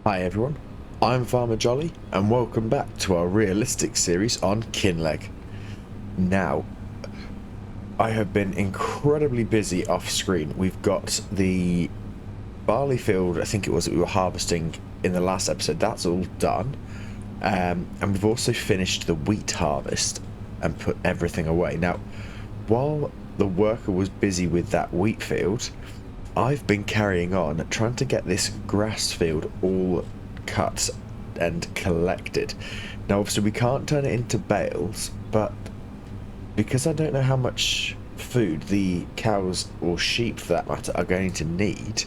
Hi everyone, I'm Farmer Jolly and welcome back to our realistic series on Kinlaig. Now, I have been incredibly busy off screen. We've got the barley field, I think it was, that we were harvesting in the last episode. That's all done. And we've also finished the wheat harvest and put everything away. Now, while the worker was busy with that wheat field, I've been carrying on trying to get this grass field all cut and collected. Now obviously we can't turn it into bales, but because I don't know how much food the cows or sheep for that matter are going to need,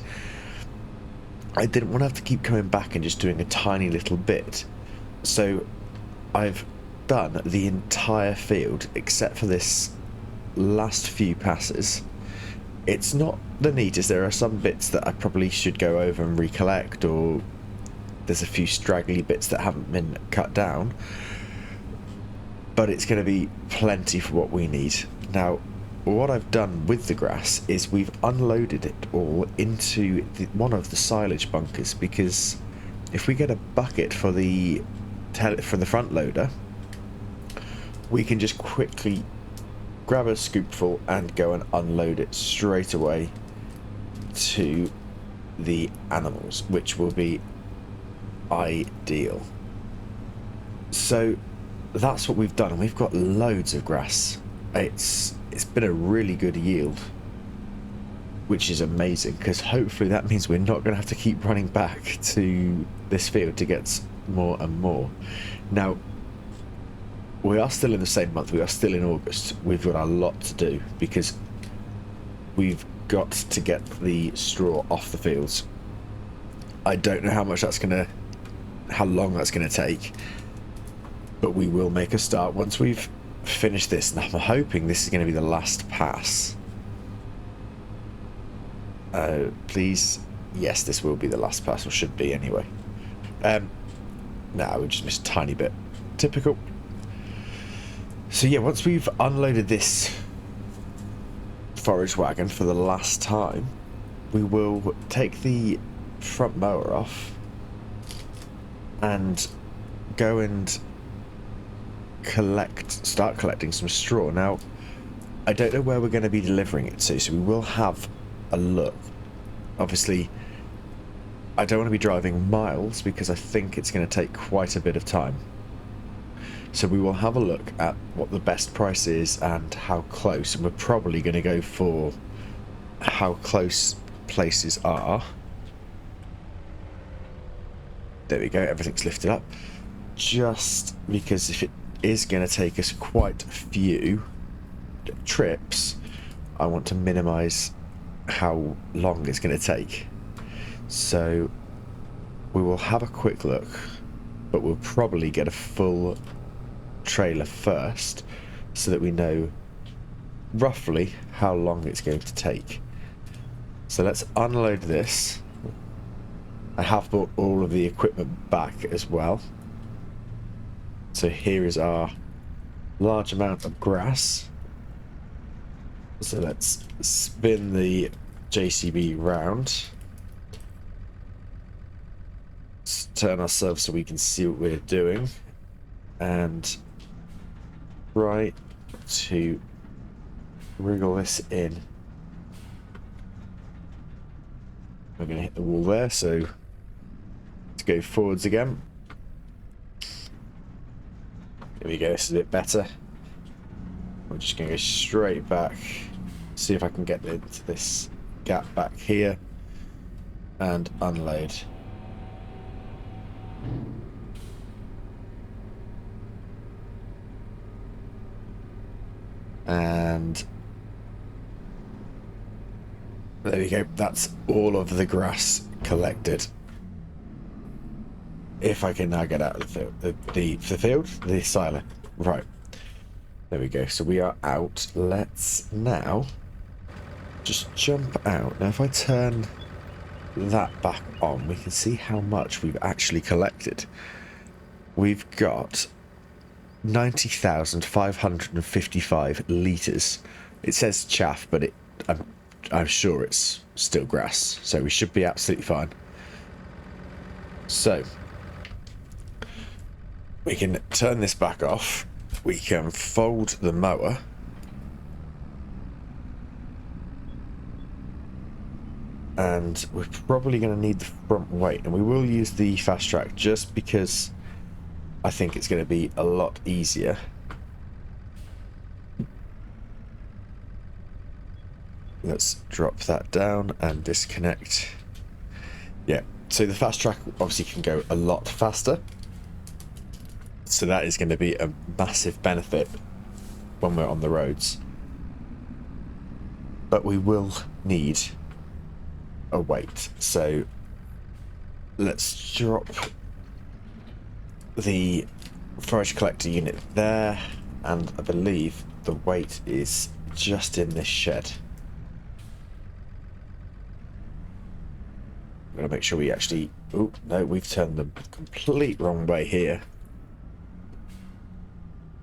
I didn't want to have to keep coming back and just doing a tiny little bit. So I've done the entire field except for this last few passes. It's not the neatest. There are some bits that I probably should go over and recollect, or there's a few straggly bits that haven't been cut down, but it's going to be plenty for what we need. Now, what I've done with the grass is we've unloaded it all into one of the silage bunkers, because if we get a bucket for the front loader, we can just quickly grab a scoopful and go and unload it straight away to the animals, which will be ideal. So that's what we've done, and we've got loads of grass. It's been a really good yield, which is amazing, because hopefully that means we're not going to have to keep running back to this field to get more and more. Now, we are still in the same month. We are still in August. We've got a lot to do because we've got to get the straw off the fields. I don't know how long that's gonna take, but we will make a start once we've finished this. And I'm hoping this is going to be the last pass. Please, yes, this will be the last pass, or should be anyway. No, we just missed a tiny bit. Typical. So yeah, once we've unloaded this forage wagon for the last time, we will take the front mower off and go and start collecting some straw. Now, I don't know where we're going to be delivering it to, so we will have a look. Obviously, I don't want to be driving miles because I think it's going to take quite a bit of time. So we will have a look at what the best price is and how close, and we're probably going to go for how close places are. There we go, everything's lifted up. Just because if it is going to take us quite a few trips, I want to minimize how long it's going to take. So we will have a quick look, but we'll probably get a full trailer first so that we know roughly how long it's going to take. So let's unload this. I have brought all of the equipment back as well. So here is our large amount of grass. So let's spin the JCB round. Let's turn ourselves so we can see what we're doing. And try to wriggle this in. We're going to hit the wall there, so let's go forwards again. There we go, this is a bit better. We're just going to go straight back, see if I can get into this gap back here, and unload. And there we go, that's all of the grass collected. If I can now get out of the silo. Right. There we go, so we are out. Let's now just jump out. Now if I turn that back on, we can see how much we've actually collected. We've got 90,555 litres. It says chaff, but I'm sure it's still grass, so we should be absolutely fine. So we can turn this back off. We can fold the mower. And we're probably going to need the front weight, and we will use the fast track just because I think it's going to be a lot easier. Let's drop that down and disconnect. Yeah, so the fast track obviously can go a lot faster, so that is going to be a massive benefit when we're on the roads. But we will need a weight, so let's drop the forage collector unit there, and I believe the weight is just in this shed. I'm going to make sure we actually... Oh, no, we've turned the complete wrong way here.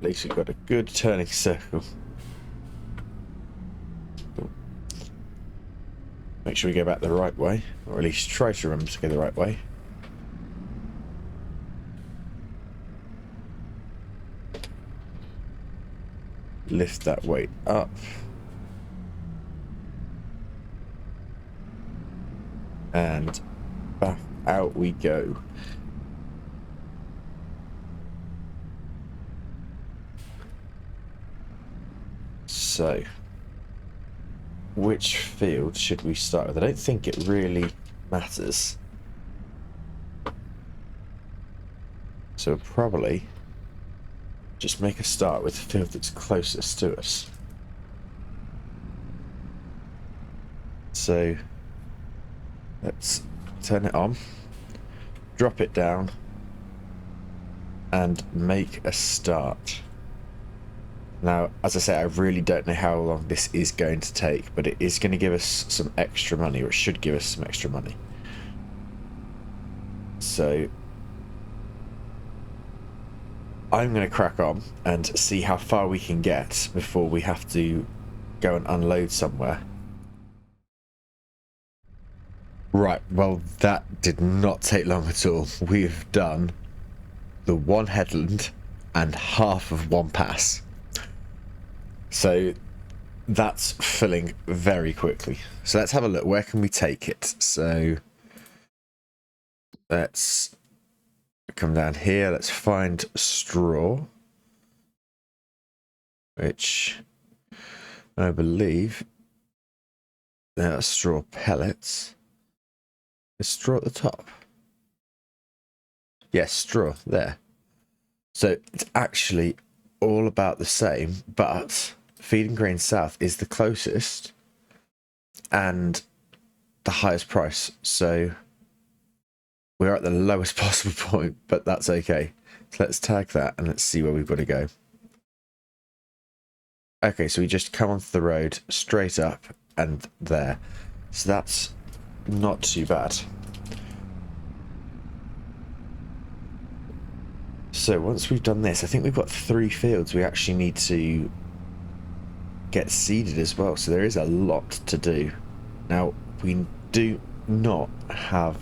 At least we've got a good turning circle. Make sure we go back the right way, or at least try to remember to go the right way. Lift that weight up. And back out we go. So, which field should we start with? I don't think it really matters. So we'll probably just make a start with the field that's closest to us. So let's turn it on, drop it down, and make a start. Now, as I say, I really don't know how long this is going to take, but it is going to give us some extra money, or it should give us some extra money. So I'm going to crack on and see how far we can get before we have to go and unload somewhere. Right, well, that did not take long at all. We've done the one headland and half of one pass. So that's filling very quickly. So let's have a look. Where can we take it? So let's come down here. Let's find straw, which I believe there are straw pellets. Is straw at the top? Yes, straw there. So it's actually all about the same, but Feeding Grain South is the closest and the highest price. So we're at the lowest possible point, but that's okay. So let's tag that and let's see where we've got to go. Okay, so we just come onto the road straight up and there. So that's not too bad. So once we've done this, I think we've got 3 fields we actually need to get seeded as well. So there is a lot to do. Now, we don't have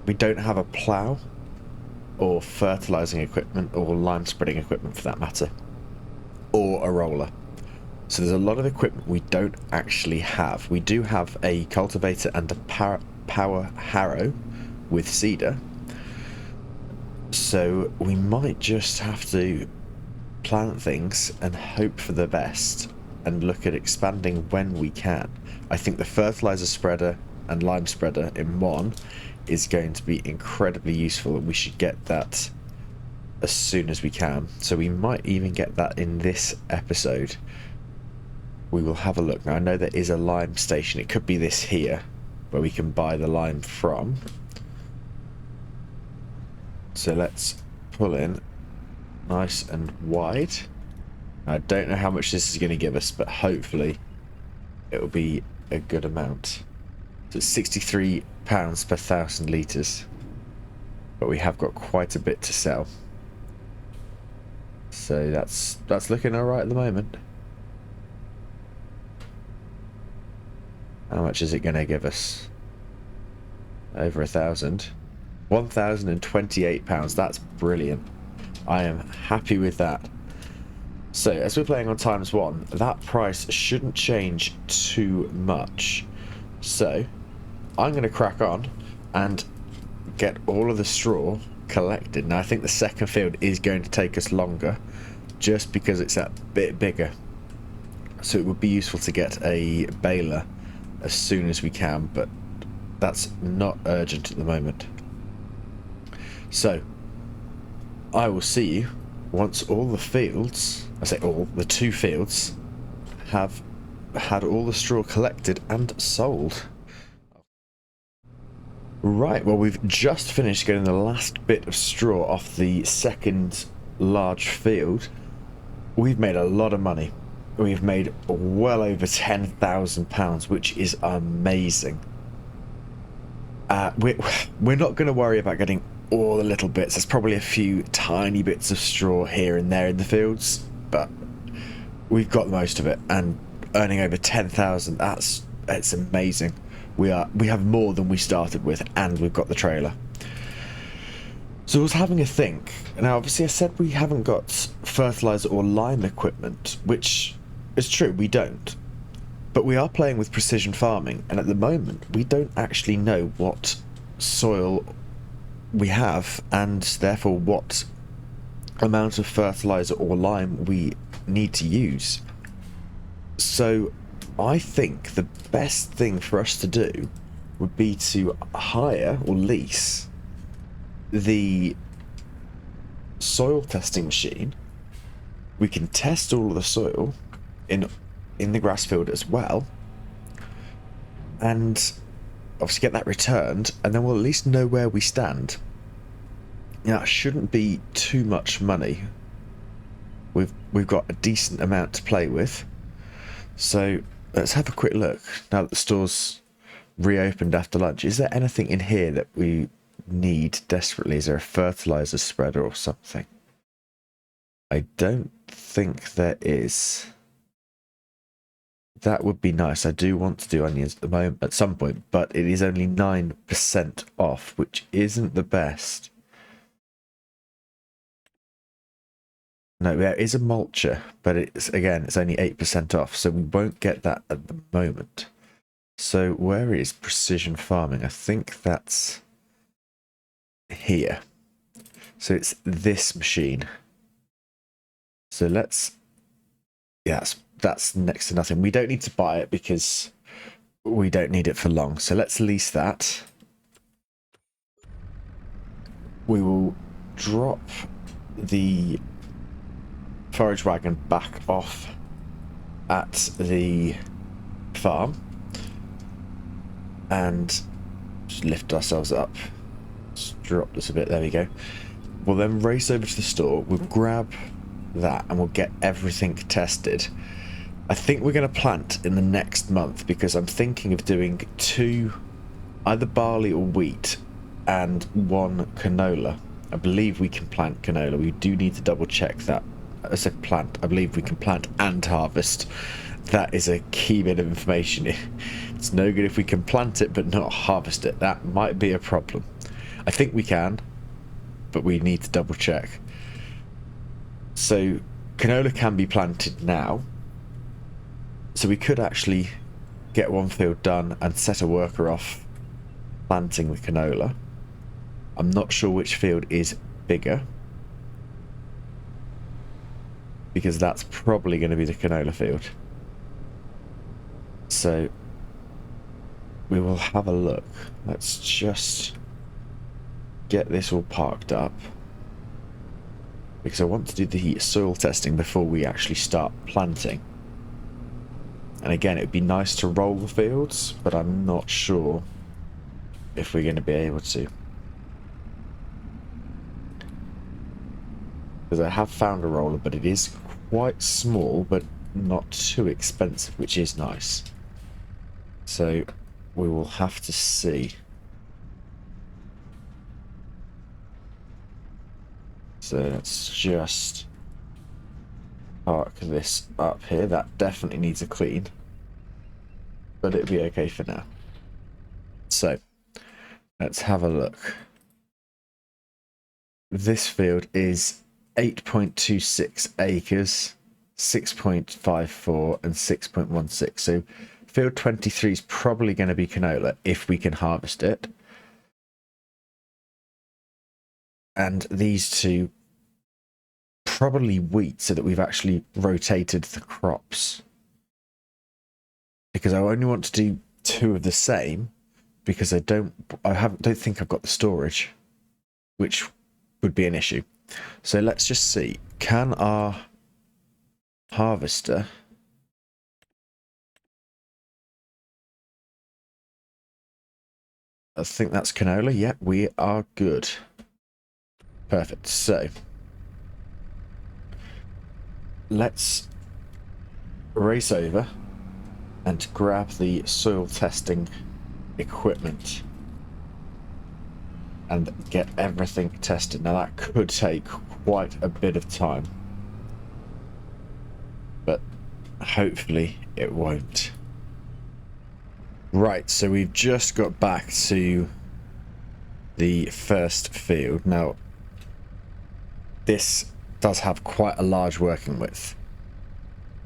a plough or fertilizing equipment or lime spreading equipment for that matter, or a roller. So there's a lot of equipment we don't actually have. We do have a cultivator and a power harrow with seeder. So we might just have to plant things and hope for the best and look at expanding when we can. I think the fertilizer spreader and lime spreader in one is going to be incredibly useful, and we should get that as soon as we can. So we might even get that in this episode. We will have a look. Now I know there is a lime station. It could be this here where we can buy the lime from. So let's pull in nice and wide. I don't know how much this is going to give us, but hopefully it will be a good amount. So it's £63 per 1,000 litres, but we have got quite a bit to sell. So that's looking all right at the moment. How much is it going to give us? Over 1,000. £1,028. That's brilliant. I am happy with that. So, as we're playing on ×1, that price shouldn't change too much. So, I'm going to crack on and get all of the straw collected. Now, I think the second field is going to take us longer, just because it's a bit bigger. So it would be useful to get a baler as soon as we can, but that's not urgent at the moment. So, I will see you once all the fields, I say all, the 2 fields, have had all the straw collected and sold. Right, well, we've just finished getting the last bit of straw off the second large field. We've made a lot of money. We've made well over £10,000, which is amazing. We're not going to worry about getting all the little bits. There's probably a few tiny bits of straw here and there in the fields, but we've got most of it, and earning over 10,000, it's amazing. We have more than we started with, and we've got the trailer. So I was having a think. Now, obviously, I said we haven't got fertilizer or lime equipment, which is true, we don't. But we are playing with precision farming, and at the moment, we don't actually know what soil we have, and therefore what amount of fertilizer or lime we need to use. So I think the best thing for us to do would be to hire or lease the soil testing machine. We can test all of the soil in the grass field as well, and obviously get that returned, and then we'll at least know where we stand. Now, it shouldn't be too much money. We've got a decent amount to play with, so let's have a quick look now that the store's reopened after lunch. Is there anything in here that we need desperately? Is there a fertilizer spreader or something? I don't think there is. That would be nice. I do want to do onions at the moment, at some point, but it is only 9% off, which isn't the best. No, there is a mulcher, but it's only 8% off, so we won't get that at the moment. So where is precision farming? I think that's here. So it's this machine. So let's, yeah, that's next to nothing. We don't need to buy it because we don't need it for long. So let's lease that. We will drop the forage wagon back off at the farm and just lift ourselves up. Just drop this a bit. There we go. We'll then race over to the store. We'll grab that and we'll get everything tested. I think we're going to plant in the next month because I'm thinking of doing 2 either barley or wheat and 1 canola. I believe we can plant canola. We do need to double check that. As a plant, I believe we can plant and harvest. That is a key bit of information. It's no good if we can plant it but not harvest it. That might be a problem. I think we can, but we need to double check. So canola can be planted now. So we could actually get 1 field done and set a worker off planting the canola. I'm not sure which field is bigger, because that's probably going to be the canola field. So we will have a look. Let's just get this all parked up, because I want to do the soil testing before we actually start planting. And again, it would be nice to roll the fields, but I'm not sure if we're going to be able to. Because I have found a roller, but it is quite small, but not too expensive, which is nice. So we will have to see. So let's just park this up here. That definitely needs a clean, but it'll be okay for now. So let's have a look. this field is 8.26 acres, 6.54 and 6.16. So field 23 is probably going to be canola if we can harvest it. And these two probably wheat, so that we've actually rotated the crops. Because I only want to do two of the same, because I don't think I've got the storage, which would be an issue. So let's just see. Can our harvester I think that's canola. Yep, we are good. Perfect. So let's race over and grab the soil testing equipment and get everything tested. Now that could take quite a bit of time, but hopefully it won't. Right, so we've just got back to the first field. Now this does have quite a large working width,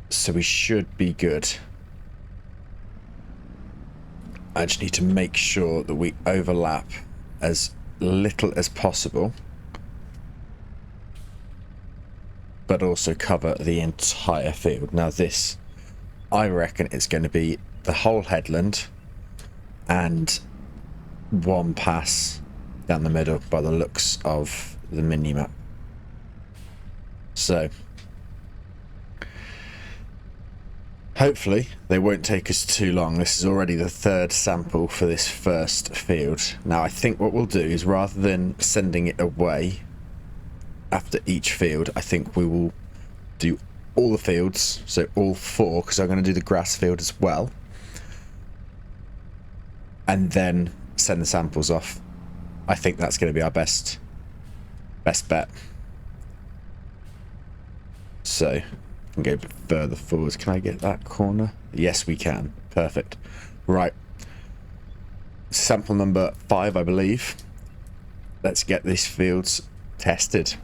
so we should be good. I just need to make sure that we overlap as little as possible, but also cover the entire field. Now this, I reckon it's going to be the whole headland and one pass down the middle by the looks of the mini-map. So hopefully they won't take us too long. This is already the third sample for this first field. Now I think what we'll do is, rather than sending it away after each field, I think we will do all the fields, so all four, because I'm going to do the grass field as well, and then send the samples off. I think that's going to be our best bet. So I can go a bit further forwards. Can I get that corner? Yes, we can. Perfect. Right. Sample number 5, I believe. Let's get these fields tested.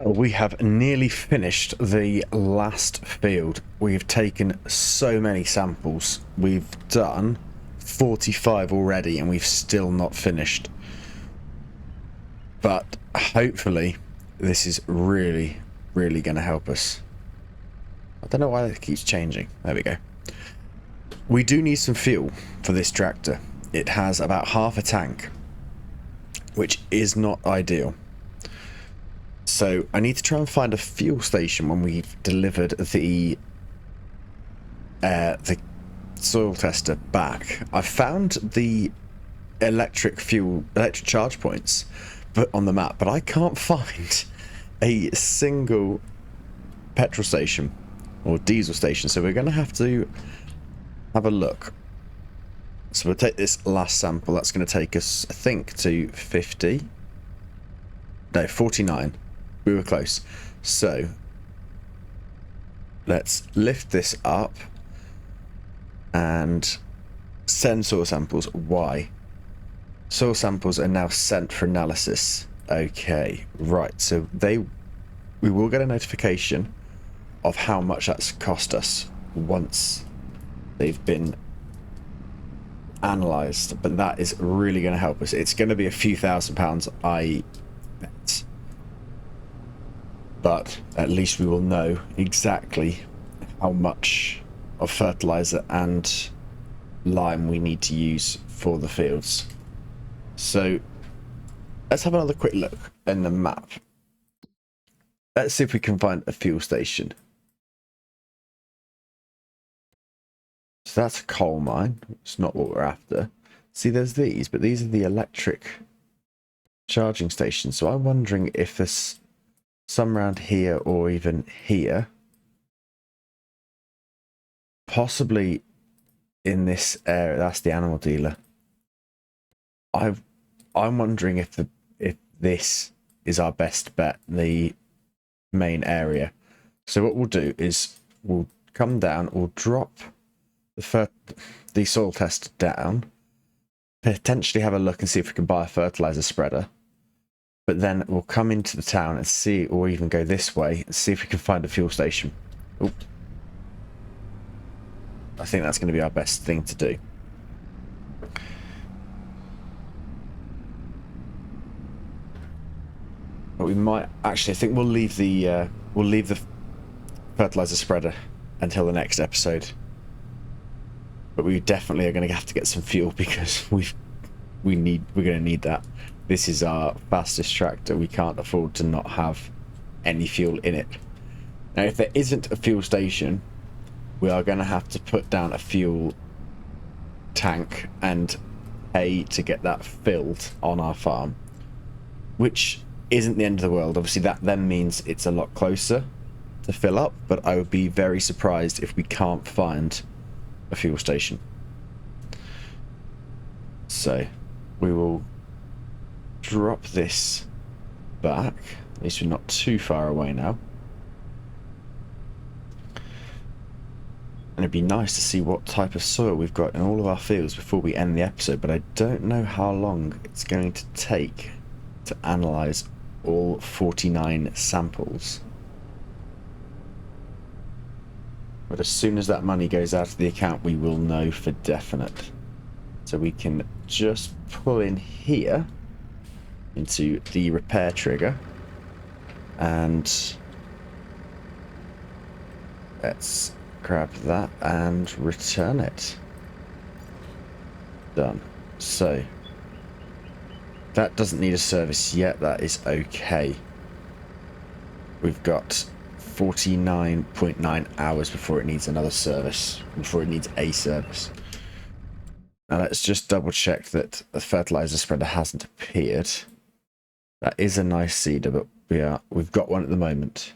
We have nearly finished the last field. We've taken so many samples. We've done 45 already and we've still not finished. But hopefully this is really going to help us. I don't know why it keeps changing. There we go. We do need some fuel for this tractor. It has about half a tank, which is not ideal. So I need to try and find a fuel station when we've delivered the soil tester back. I found the electric charge points on the map, but I can't find a single petrol station or diesel station. So we're going to have a look. So we'll take this last sample. That's going to take us, I think, to 50. No, 49. We were close. So let's lift this up and send soil samples. Why? Soil samples are now sent for analysis. Okay, right. So we will get a notification of how much that's cost us once they've been analysed. But that is really going to help us. It's going to be a few £1,000s, I bet. But at least we will know exactly how much of fertilizer and lime we need to use for the fields. So let's have another quick look in the map. Let's see if we can find a fuel station. So that's a coal mine. It's not what we're after. See, there's these, but these are the electric charging stations. So I'm wondering if there's some around here or even here. Possibly in this area. That's the animal dealer. I'm wondering if this is our best bet, the main area. So what we'll do is we'll come down, we'll drop the soil test down, potentially have a look and see if we can buy a fertilizer spreader. But then we'll come into the town and see, or even go this way and see if we can find a fuel station. Ooh. I think that's going to be our best thing to do. But we might actually. I think we'll leave the fertilizer spreader until the next episode. But we definitely are going to have to get some fuel because we're going to need that. This is our fastest tractor. We can't afford to not have any fuel in it. Now, if there isn't a fuel station, we are going to have to put down a fuel tank and pay to get that filled on our farm, which isn't the end of the world. Obviously, that then means it's a lot closer to fill up, but I would be very surprised if we can't find a fuel station. So we will drop this back. At least we're not too far away now. And it'd be nice to see what type of soil we've got in all of our fields before we end the episode, but I don't know how long it's going to take to analyze all 49 samples. But as soon as that money goes out of the account, we will know for definite. So we can just pull in here into the repair trigger and let's grab that and return it. Done. So that doesn't need a service yet. That is okay. We've got 49.9 hours before it needs another service, before it needs a service. Now let's just double check that the fertilizer spreader hasn't appeared. That is a nice seeder, but we've got one at the moment.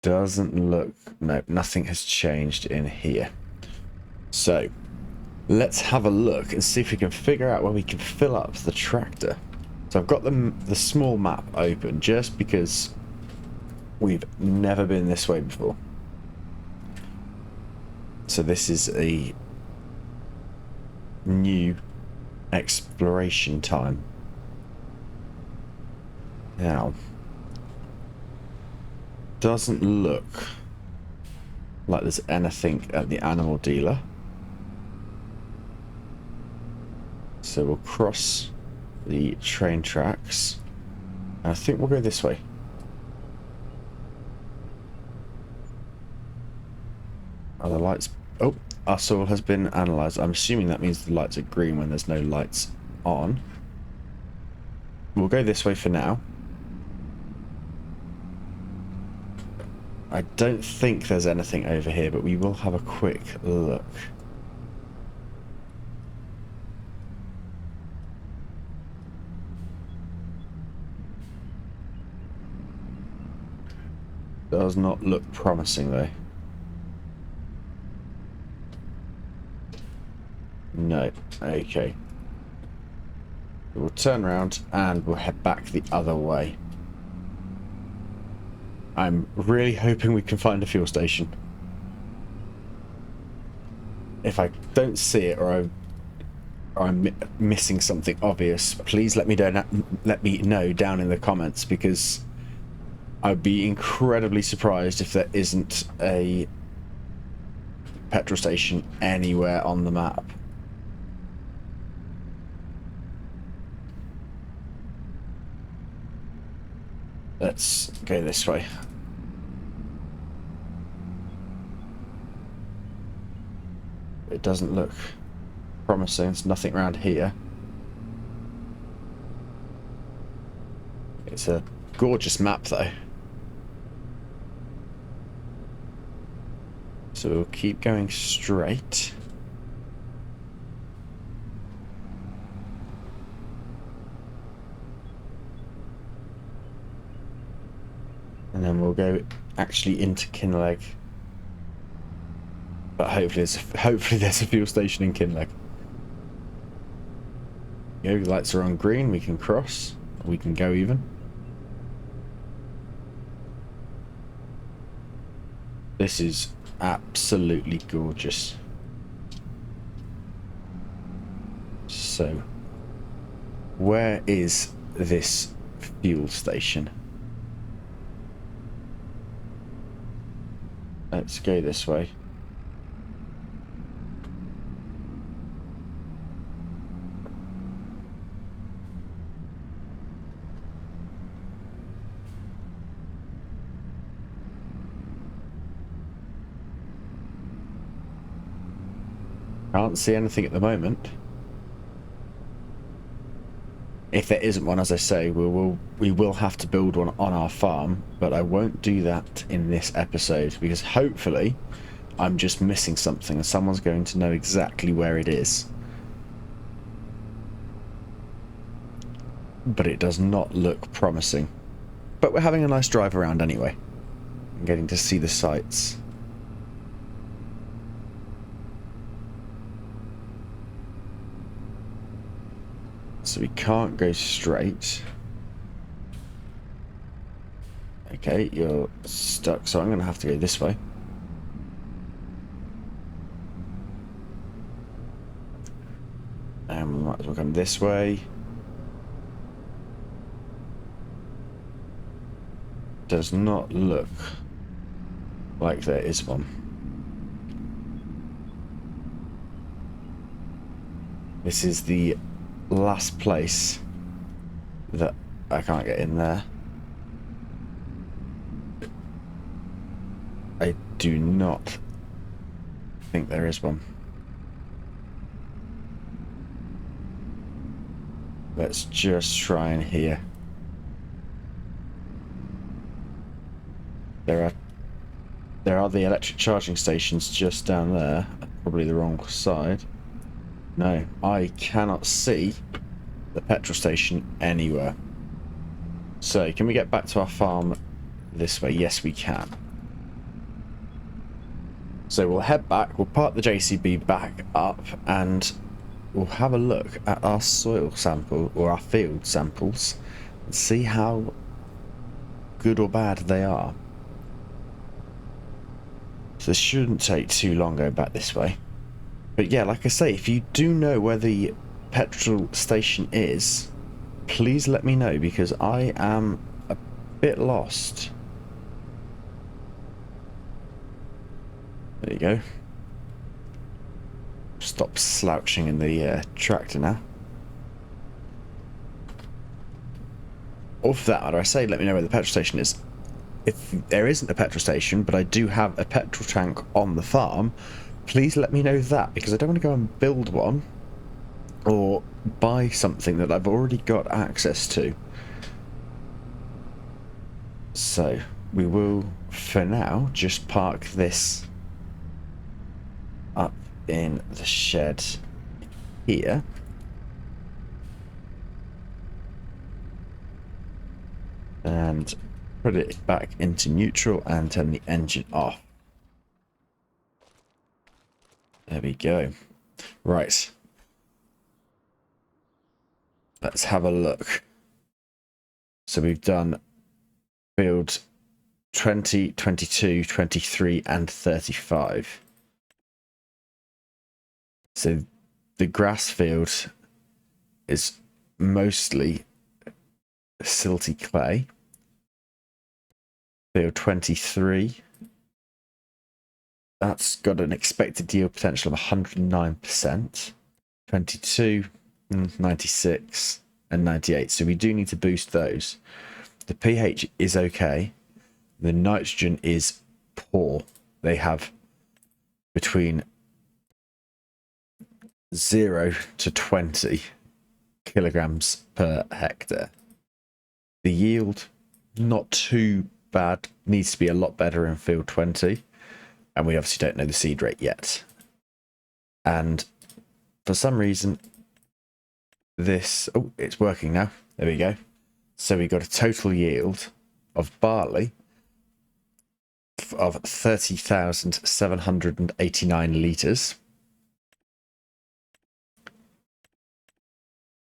Doesn't look, no, nothing has changed in here. So let's have a look and see if we can figure out where we can fill up the tractor. So I've got the small map open just because we've never been this way before. So this is a new exploration time. Now, doesn't look like there's anything at the animal dealer. So we'll cross the train tracks. And I think we'll go this way. Are the lights... Oh, our soil has been analysed. I'm assuming that means the lights are green when there's no lights on. We'll go this way for now. I don't think there's anything over here, but we will have a quick look. Does not look promising though. No. Okay. We'll turn around and we'll head back the other way. I'm really hoping we can find a fuel station. If I don't see it or I'm missing something obvious, please let me know down in the comments, because I'd be incredibly surprised if there isn't a petrol station anywhere on the map. Let's go this way. It doesn't look promising. There's nothing around here. It's a gorgeous map though. So we'll keep going straight. And then we'll go actually into Kinlaig. But hopefully there's a fuel station in Kinlaig. The lights are on green, we can cross. We can go even. This is absolutely gorgeous. So, where is this fuel station? Let's go this way. Can't see anything at the moment. If there isn't one, as I say, we will have to build one on our farm, but I won't do that in this episode because hopefully I'm just missing something and someone's going to know exactly where it is. But it does not look promising. But we're having a nice drive around anyway. I'm getting to see the sights. So we can't go straight. Okay, you're stuck, so I'm going to have to go this way. And we might as well come this way. Does not look like there is one. This is the last place that I can't get in there. I do not think there is one. Let's just try and hear. There are the electric charging stations just down there. Probably the wrong side. No, I cannot see the petrol station anywhere. So, can we get back to our farm this way? Yes, we can. So we'll head back, we'll park the JCB back up, and we'll have a look at our soil sample, or our field samples, and see how good or bad they are. So this shouldn't take too long going back this way. But yeah, like I say, if you do know where the petrol station is, please let me know, because I am a bit lost. There you go. Stop slouching in the tractor now. Or for that matter, I say let me know where the petrol station is. If there isn't a petrol station, but I do have a petrol tank on the farm, please let me know that, because I don't want to go and build one or buy something that I've already got access to. So we will, for now, just park this up in the shed here. And put it back into neutral and turn the engine off. There we go. Right. Let's have a look. So we've done field 20, 22, 23 and 35. So the grass field is mostly silty clay. Field 23, that's got an expected yield potential of 109%. 22, 96 and 98, so we do need to boost those. The pH is okay. The nitrogen is poor. They have between 0 to 20 kilograms per hectare. The yield, not too bad, needs to be a lot better in field 20, and we obviously don't know the seed rate yet. And for some reason this, oh, it's working now, there we go. So we got a total yield of barley of 30,789 litres,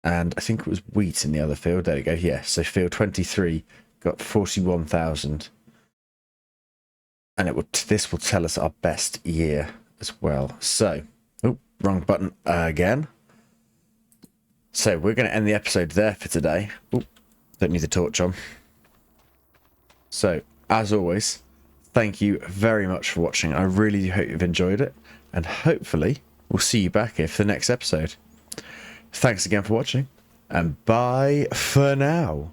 and I think it was wheat in the other field. There we go. Yeah, so field 23 got 41,000, and it will, this will tell us our best year as well. So, oh, wrong button again. So we're going to end the episode there for today. Ooh, don't need the torch on. So, as always, thank you very much for watching. I really hope you've enjoyed it. And hopefully, we'll see you back here for the next episode. Thanks again for watching. And bye for now.